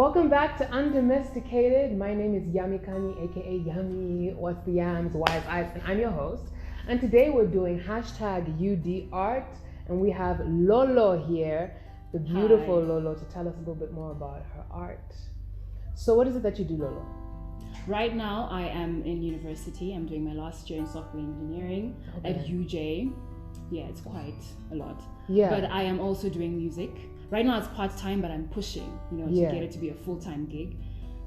Welcome back to Un-Domesticated. My name is Yamikani, aka Yummy, What's the Yams, Wise Eyes, and I'm your host. And today we're doing #UDArt, and we have Lolo here, the beautiful Hi. Lolo, to tell us a little bit more about her art. So what is it that you do, Lolo? Right now, I am in university. I'm doing my last year in software engineering at UJ. Yeah, it's quite a lot. Yeah. But I am also doing music. Right now it's part-time, but I'm pushing, to get it to be a full-time gig.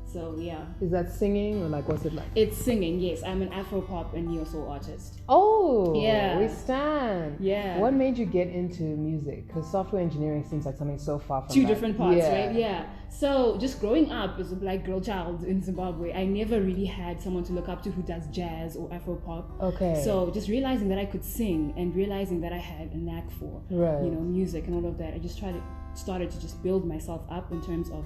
So yeah. Is that singing or what's it like? It's singing, yes. I'm an Afro-pop and neo-soul artist. Oh, yeah. We stand. Yeah. What made you get into music? Because software engineering seems like something so far from Two different parts, right? Yeah. So just growing up as a black girl child in Zimbabwe, I never really had someone to look up to who does jazz or Afro-pop. Okay. So just realizing that I could sing and realizing that I had a knack for, music and all of that, I just started to just build myself up in terms of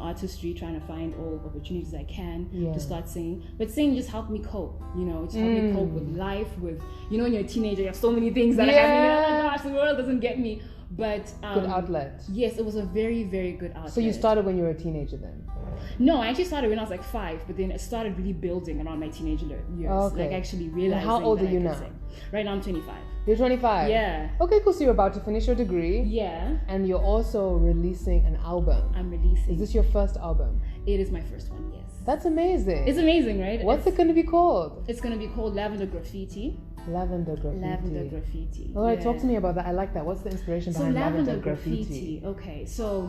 artistry, trying to find all opportunities I can to start singing. But singing just helped me cope, it's helped me cope with life, with, when you're a teenager, you have so many things that are happening. Oh my gosh, the world doesn't get me. But good outlet. Yes, it was a very, very good outlet. So you started when you were a teenager then? No, I actually started when I was 5, but then it started really building around my teenage years. Okay. Actually realizing. And how old are you now? Sing. Right now I'm 25. You're 25? Yeah. Okay, cool. So you're about to finish your degree. Yeah. And you're also releasing an album. I'm releasing. Is this your first album? It is my first one, yes. That's amazing. It's amazing, right? What's it going to be called? It's going to be called Lavender Graffiti. Lavender Graffiti. Lavender Graffiti. All right, talk to me about that. I like that. What's the inspiration behind Lavender Graffiti? Okay, so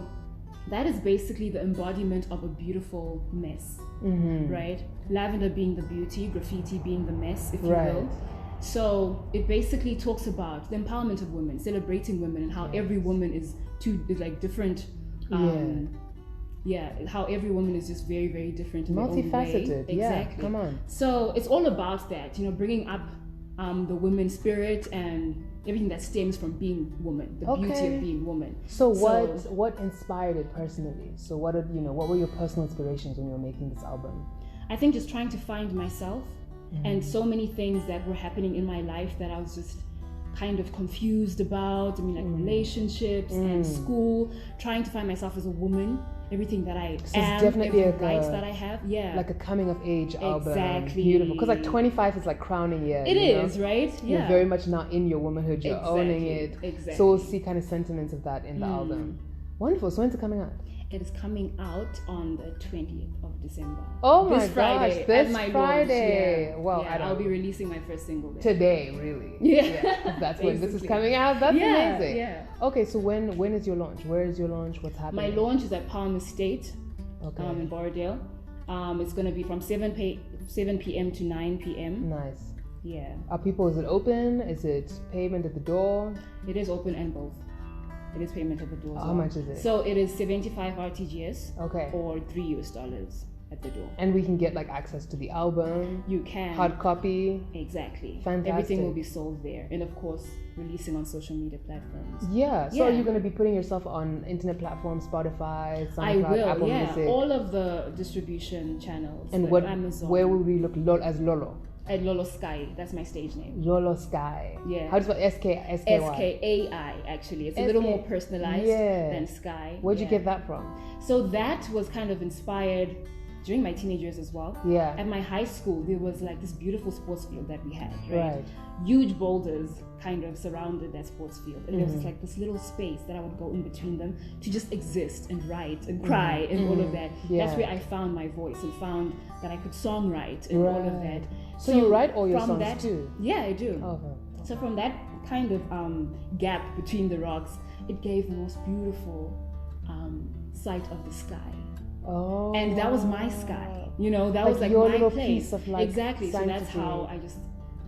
that is basically the embodiment of a beautiful mess, right? Lavender being the beauty, graffiti being the mess, if you will. So it basically talks about the empowerment of women, celebrating women, and how every woman is different. How every woman is just very, very different. Multifaceted. Exactly. Yeah, come on. So it's all about that, bringing up the women's spirit and everything that stems from being woman, the beauty of being woman. So what inspired it personally? So what were your personal inspirations when you were making this album? I think just trying to find myself and so many things that were happening in my life that I was just kind of confused about. relationships and school, trying to find myself as a woman, everything that I am, definitely every rights that I have. Yeah. Like a coming of age album. Exactly. Beautiful. Because 25 is crowning year. It is, right? Yeah. You're very much not in your womanhood. You're owning it. Exactly. So we'll see kind of sentiments of that in the album. Wonderful. So when's it coming out? It is coming out on the 20th of December. Oh my gosh, this Friday. Yeah. Well, I'll be releasing my first single there. Today, really. Yeah. That's when this is coming out. That's amazing. Yeah. Okay, so when is your launch? Where is your launch? What's happening? My launch is at Palm Estate, in Borrowdale. It's going to be from 7 p.m. to 9 p.m. Nice. Yeah. Is it open? Is it payment at the door? It is open and both. It is payment at the door. How much is it? So it is 75 RTGS. Okay. Or $3 at the door. And we can get access to the album. You can. Hard copy. Exactly. Fantastic. Everything will be sold there, and of course, releasing on social media platforms. Yeah. So are you going to be putting yourself on internet platforms, Spotify, SoundCloud, I will. Apple Music? All of the distribution channels. And Amazon. Where will we look as Lolo? At Lolo Skai, that's my stage name. Lolo Skai. Yeah. How do you spell SKAI? SKAI, actually. It's a little more personalized than Skai. Where'd you get that from? So that was kind of inspired during my teenage years as well. Yeah. At my high school, there was this beautiful sports field that we had, right? Huge boulders kind of surrounded that sports field. And there was this little space that I would go in between them to just exist and write and cry and all of that. Yeah. That's where I found my voice and found that I could songwrite and all of that. So you write all your songs too? Yeah, I do. Okay. So from that kind of gap between the rocks, it gave the most beautiful sight of the sky. Oh. And that was my sky. That was your my little place. Piece of exactly. sanctity. So that's how I just,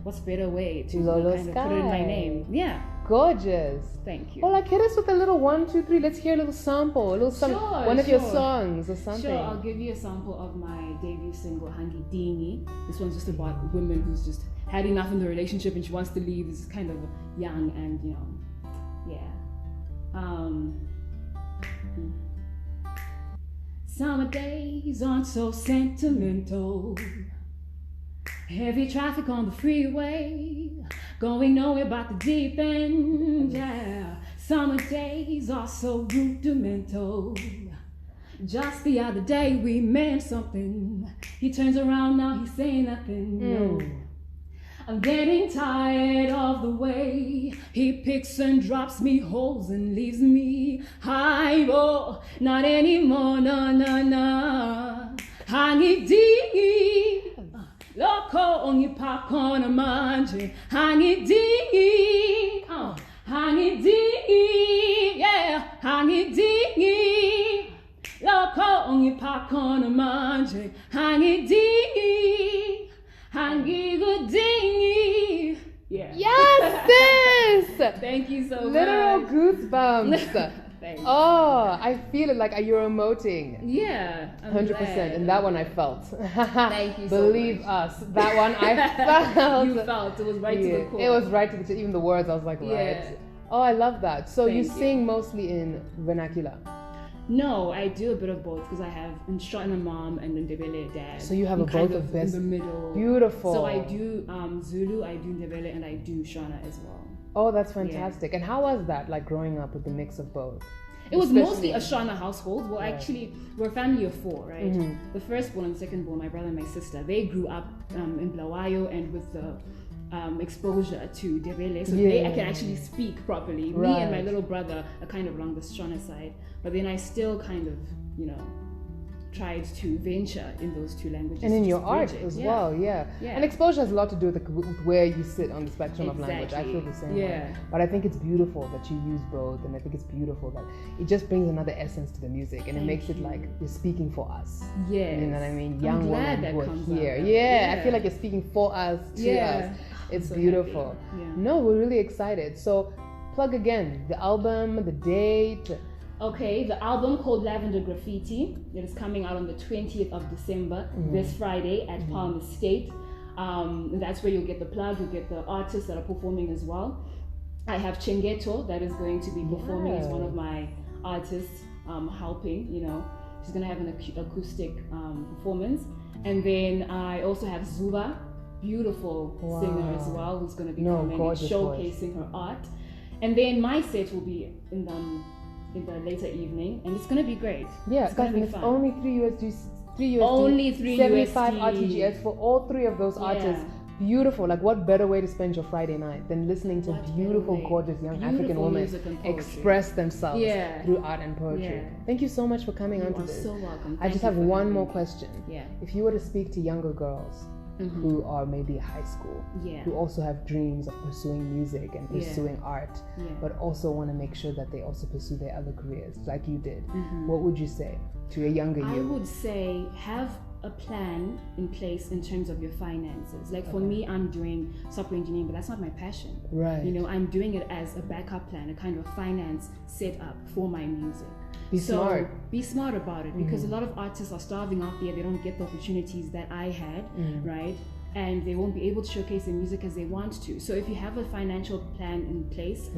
what's better way to Lolo kind Skai. of put it in my name. Yeah. Gorgeous. Thank you. Well, hit us with a little 1, 2, 3. Let's hear a little sample. One of your songs or something. Sure, I'll give you a sample of my debut single, Hangi Dini. This one's just about a woman who's just had enough in the relationship and she wants to leave. This is kind of young and, Summer days aren't so sentimental. Heavy traffic on the freeway, going nowhere but the deep end, yeah. Summer days are so rudimental. Just the other day we meant something. He turns around now, he's saying nothing. No. I'm getting tired of the way he picks and drops me holes and leaves me high. Oh, not anymore, no, no, no. Hangi dingy, loco only popcorn a manje. Hangi dingy, hangi dingy, yeah, hangi dingy, loco only popcorn a manje. Hangi dingy. Hangi good dingy. Yeah. Yes, sis. Thank you so Literal much. goosebumps. Thanks. Oh, I feel it like you're emoting. Yeah. 100%. And that one I felt. Thank you so Believe much. us. That one I felt. You felt. It was right to the core. It was right to the even the words. I was like, right. Yeah. Oh, I love that. So you Thank sing mostly in vernacular. No, I do a bit of both because I have Shona mom and Ndebele dad. So you have a kind both of best. in the middle. Beautiful. So I do Zulu, I do Ndebele, and I do Shona as well. Oh, that's fantastic. Yeah. And how was that, like growing up with the mix of both? It was mostly a Shona household. Well, right. Actually, we're a family of four, right? Mm-hmm. The firstborn and secondborn, my brother and my sister, they grew up in Blawayo and with the exposure to Ndebele, so I can actually speak properly. Right. Me and my little brother are kind of along the Shona side, but then I still kind of, tried to venture in those two languages. And in your art as well, yeah. And exposure has a lot to do with where you sit on the spectrum of language. I feel the same way. But I think it's beautiful that you use both, and I think it's beautiful that it just brings another essence to the music, and it makes it like you're speaking for us. Yeah. You know what I mean? Young women who are here. Yeah. I feel like you're speaking for us, to us. It's so beautiful. No, we're really excited. So plug again, the album, the date. Okay, the album called Lavender Graffiti. It is coming out on the 20th of December, this Friday at Palm Estate. And that's where you'll get the plug, you'll get the artists that are performing as well. I have Chengeto that is going to be performing as one of my artists, helping, She's going to have an acoustic performance. And then I also have Zuba, beautiful singer as well, who's going to be coming and showcasing her art. And then my set will be in the later evening, and it's going to be great. Yeah, it's going to be fun. Only 3 USD, only 3 75 USD. RTGS for all three of those artists. Beautiful. Like, what better way to spend your Friday night than listening to beautiful, gorgeous young African women express themselves through art and poetry. Thank you so much for coming on to this. You're so welcome. I just have one more question. Yeah. If you were to speak to younger girls who are maybe high school, who also have dreams of pursuing music and pursuing art, but also want to make sure that they also pursue their other careers like you did, what would you say to a younger you? I would say have a plan in place in terms of your finances. Like for me, I'm doing software engineering, but that's not my passion. Right. I'm doing it as a backup plan, a kind of finance set up for my music. Be smart. Be smart about it, because a lot of artists are starving out there. They don't get the opportunities that I had, right? And they won't be able to showcase their music as they want to. So if you have a financial plan in place,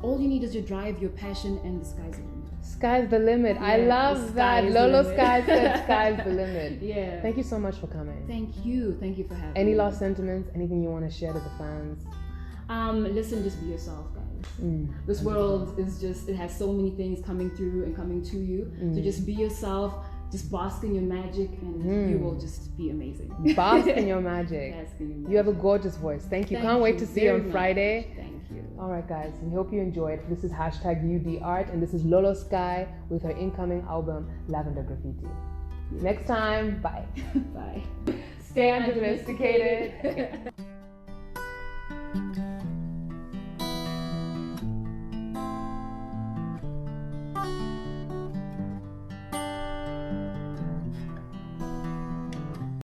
all you need is your drive, your passion, and the sky's the limit. Sky's the limit. I love that. Lolo Skai said sky's the limit. Yeah. Thank you so much for coming. Thank you for having me. Any last sentiments? Anything you want to share to the fans? Listen, just be yourself, guys. This world is it has so many things coming through and coming to you. So just be yourself, just bask in your magic, and you will just be amazing. Bask in your magic. You have a gorgeous voice. Thank you. Can't wait to see you on Friday. Thank you. All right, guys. We hope you enjoyed. This is #UDArt, and this is Lolo Skai with her incoming album, Lavender Graffiti. Next time, bye. Bye. Stay un-domesticated.